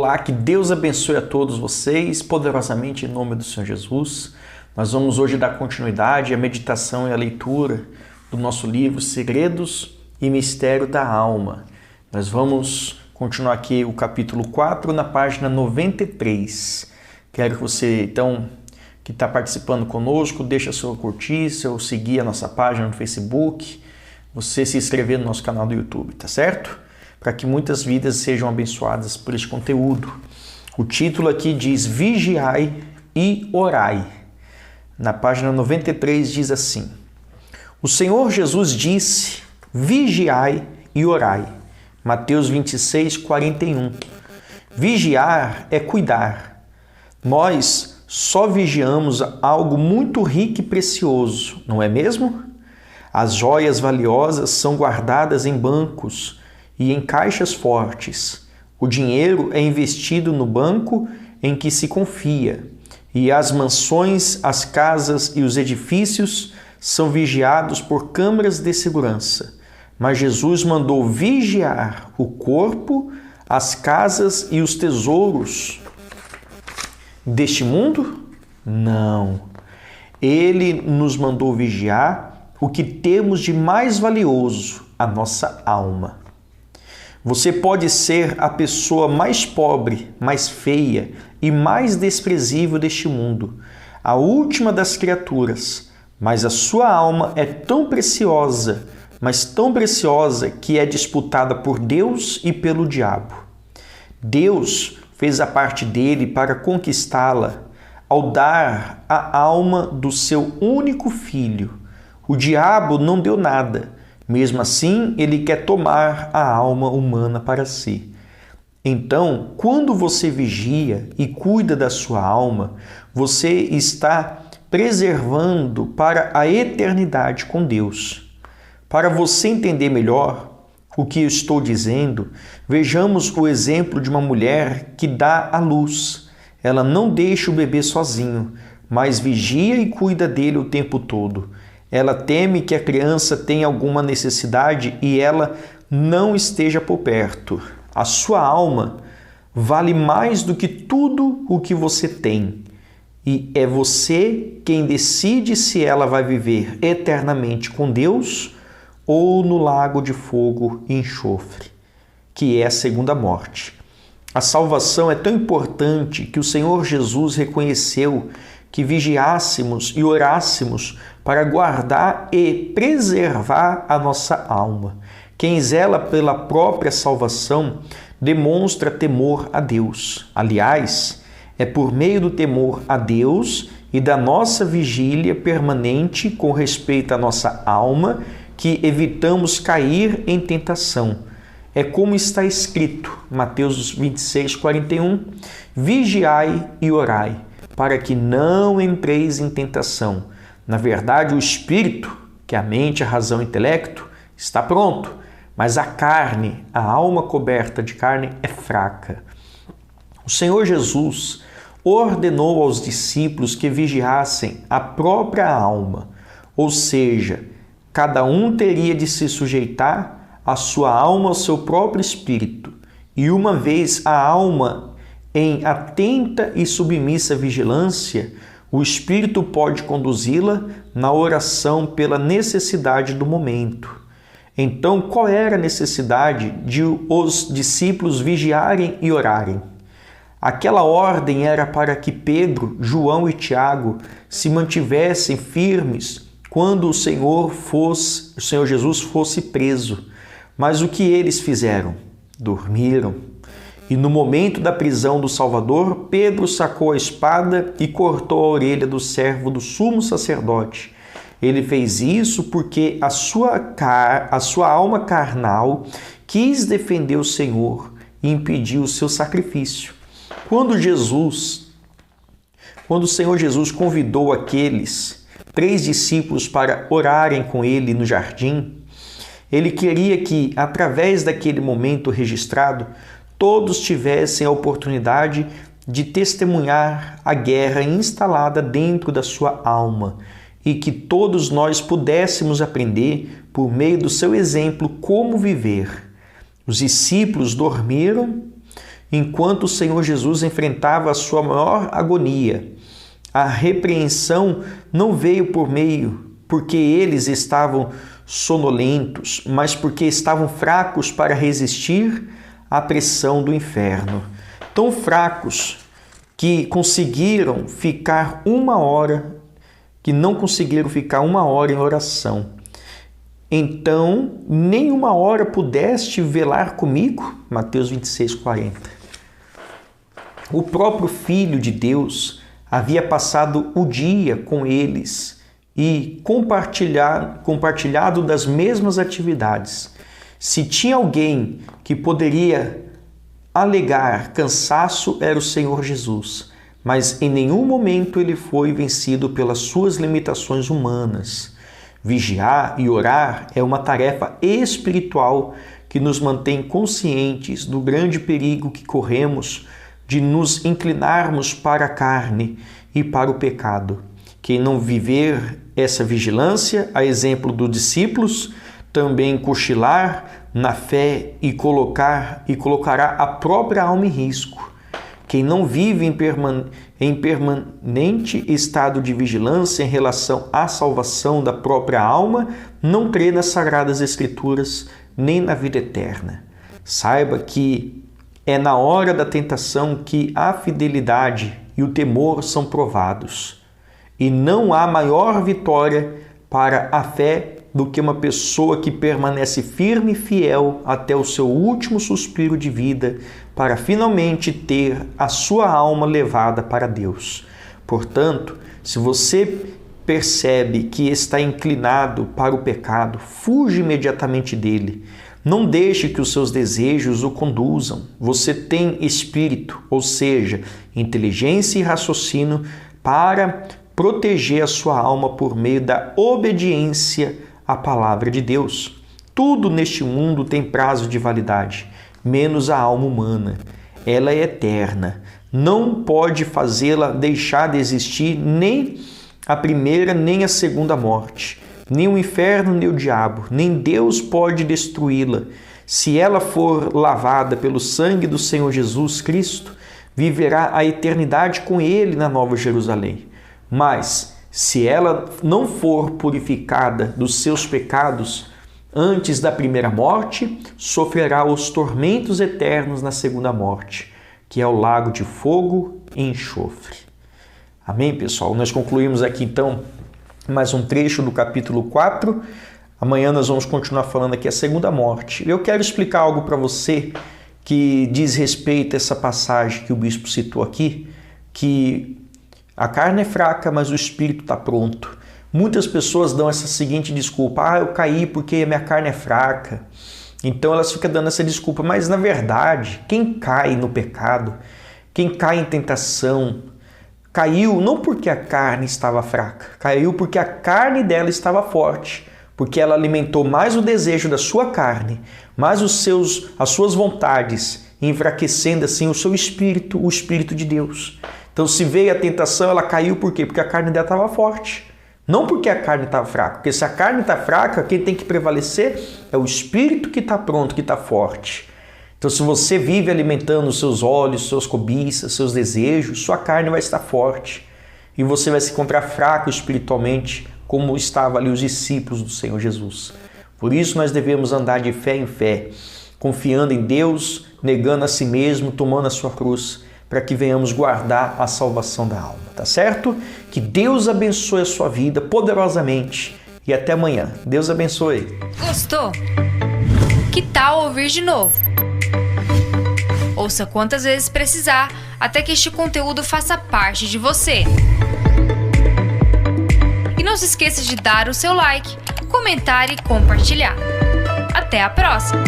Olá, que Deus abençoe a todos vocês, poderosamente em nome do Senhor Jesus. Nós vamos hoje dar continuidade à meditação e à leitura do nosso livro Segredos e Mistério da Alma. Nós vamos continuar aqui o capítulo 4 na página 93. Quero que você, então, que está participando conosco, deixe a sua curtir, seu seguir a nossa página no Facebook, você se inscrever no nosso canal do YouTube, tá certo? Para que muitas vidas sejam abençoadas por este conteúdo. O título aqui diz: Vigiai e orai. Na página 93 diz assim: O Senhor Jesus disse: Vigiai e orai. Mateus 26, 41. Vigiar é cuidar. Nós só vigiamos algo muito rico e precioso, não é mesmo? As joias valiosas são guardadas em bancos e em caixas fortes. O dinheiro é investido no banco em que se confia, e as mansões, as casas e os edifícios são vigiados por câmaras de segurança. Mas Jesus mandou vigiar o corpo, as casas e os tesouros deste mundo? Não. Ele nos mandou vigiar o que temos de mais valioso, a nossa alma. Você pode ser a pessoa mais pobre, mais feia e mais desprezível deste mundo, a última das criaturas, mas a sua alma é tão preciosa, mas tão preciosa que é disputada por Deus e pelo diabo. Deus fez a parte dele para conquistá-la ao dar a alma do seu único filho. O diabo não deu nada. Mesmo assim, ele quer tomar a alma humana para si. Então, quando você vigia e cuida da sua alma, você está preservando para a eternidade com Deus. Para você entender melhor o que eu estou dizendo, vejamos o exemplo de uma mulher que dá à luz. Ela não deixa o bebê sozinho, mas vigia e cuida dele o tempo todo. Ela teme que a criança tenha alguma necessidade e ela não esteja por perto. A sua alma vale mais do que tudo o que você tem. E é você quem decide se ela vai viver eternamente com Deus ou no lago de fogo e enxofre, que é a segunda morte. A salvação é tão importante que o Senhor Jesus reconheceu que vigiássemos e orássemos para guardar e preservar a nossa alma. Quem zela pela própria salvação demonstra temor a Deus. Aliás, é por meio do temor a Deus e da nossa vigília permanente com respeito à nossa alma que evitamos cair em tentação. É como está escrito, Mateus 26, 41, Vigiai e orai, para que não entreis em tentação. Na verdade, o espírito, que é a mente, a razão e o intelecto, está pronto, mas a carne, a alma coberta de carne, é fraca. O Senhor Jesus ordenou aos discípulos que vigiassem a própria alma, ou seja, cada um teria de se sujeitar a sua alma ao seu próprio espírito, e uma vez a alma em atenta e submissa vigilância, o Espírito pode conduzi-la na oração pela necessidade do momento. Então, qual era a necessidade de os discípulos vigiarem e orarem? Aquela ordem era para que Pedro, João e Tiago se mantivessem firmes quando o Senhor Jesus fosse preso. Mas o que eles fizeram? Dormiram. E no momento da prisão do Salvador, Pedro sacou a espada e cortou a orelha do servo do sumo sacerdote. Ele fez isso porque a sua alma carnal quis defender o Senhor e impedir o seu sacrifício. Quando o Senhor Jesus convidou aqueles 3 discípulos para orarem com ele no jardim, ele queria que, através daquele momento registrado, todos tivessem a oportunidade de testemunhar a guerra instalada dentro da sua alma e que todos nós pudéssemos aprender, por meio do seu exemplo, como viver. Os discípulos dormiram enquanto o Senhor Jesus enfrentava a sua maior agonia. A repreensão não veio porque eles estavam sonolentos, mas porque estavam fracos para resistir à pressão do inferno. Tão fracos que não conseguiram ficar uma hora em oração. Então, nem uma hora pudeste velar comigo? Mateus 26:40. O próprio Filho de Deus havia passado o dia com eles e compartilhado das mesmas atividades. Se tinha alguém que poderia alegar cansaço, era o Senhor Jesus, mas em nenhum momento ele foi vencido pelas suas limitações humanas. Vigiar e orar é uma tarefa espiritual que nos mantém conscientes do grande perigo que corremos de nos inclinarmos para a carne e para o pecado. Quem não viver essa vigilância, a exemplo dos discípulos, também cochilar na fé e colocará a própria alma em risco. Quem não vive em permanente estado de vigilância em relação à salvação da própria alma, não crê nas Sagradas Escrituras nem na vida eterna. Saiba que é na hora da tentação que a fidelidade e o temor são provados. E não há maior vitória para a fé do que uma pessoa que permanece firme e fiel até o seu último suspiro de vida, para finalmente ter a sua alma levada para Deus. Portanto, se você percebe que está inclinado para o pecado, fuja imediatamente dele. Não deixe que os seus desejos o conduzam. Você tem espírito, ou seja, inteligência e raciocínio para proteger a sua alma por meio da obediência à palavra de Deus. Tudo neste mundo tem prazo de validade, menos a alma humana. Ela é eterna. Não pode fazê-la deixar de existir nem a primeira nem a segunda morte. Nem o inferno, nem o diabo, nem Deus pode destruí-la. Se ela for lavada pelo sangue do Senhor Jesus Cristo, viverá a eternidade com Ele na Nova Jerusalém. Mas, se ela não for purificada dos seus pecados antes da primeira morte, sofrerá os tormentos eternos na segunda morte, que é o lago de fogo e enxofre. Amém, pessoal? Nós concluímos aqui, então, mais um trecho do capítulo 4. Amanhã nós vamos continuar falando aqui a segunda morte. Eu quero explicar algo para você que diz respeito a essa passagem que o bispo citou aqui, que a carne é fraca, mas o espírito está pronto. Muitas pessoas dão essa seguinte desculpa: eu caí porque a minha carne é fraca. Então elas ficam dando essa desculpa, mas na verdade, quem cai no pecado, quem cai em tentação, caiu não porque a carne estava fraca, caiu porque a carne dela estava forte, porque ela alimentou mais o desejo da sua carne, mais as suas vontades, enfraquecendo assim o seu espírito, o Espírito de Deus. Então, se veio a tentação, ela caiu por quê? Porque a carne dela estava forte. Não porque a carne estava fraca. Porque se a carne está fraca, quem tem que prevalecer é o espírito que está pronto, que está forte. Então, se você vive alimentando os seus olhos, suas cobiças, seus desejos, sua carne vai estar forte. E você vai se encontrar fraco espiritualmente, como estavam ali os discípulos do Senhor Jesus. Por isso, nós devemos andar de fé em fé, confiando em Deus, negando a si mesmo, tomando a sua cruz, para que venhamos guardar a salvação da alma, tá certo? Que Deus abençoe a sua vida poderosamente e até amanhã. Deus abençoe. Gostou? Que tal ouvir de novo? Ouça quantas vezes precisar, até que este conteúdo faça parte de você. E não se esqueça de dar o seu like, comentar e compartilhar. Até a próxima!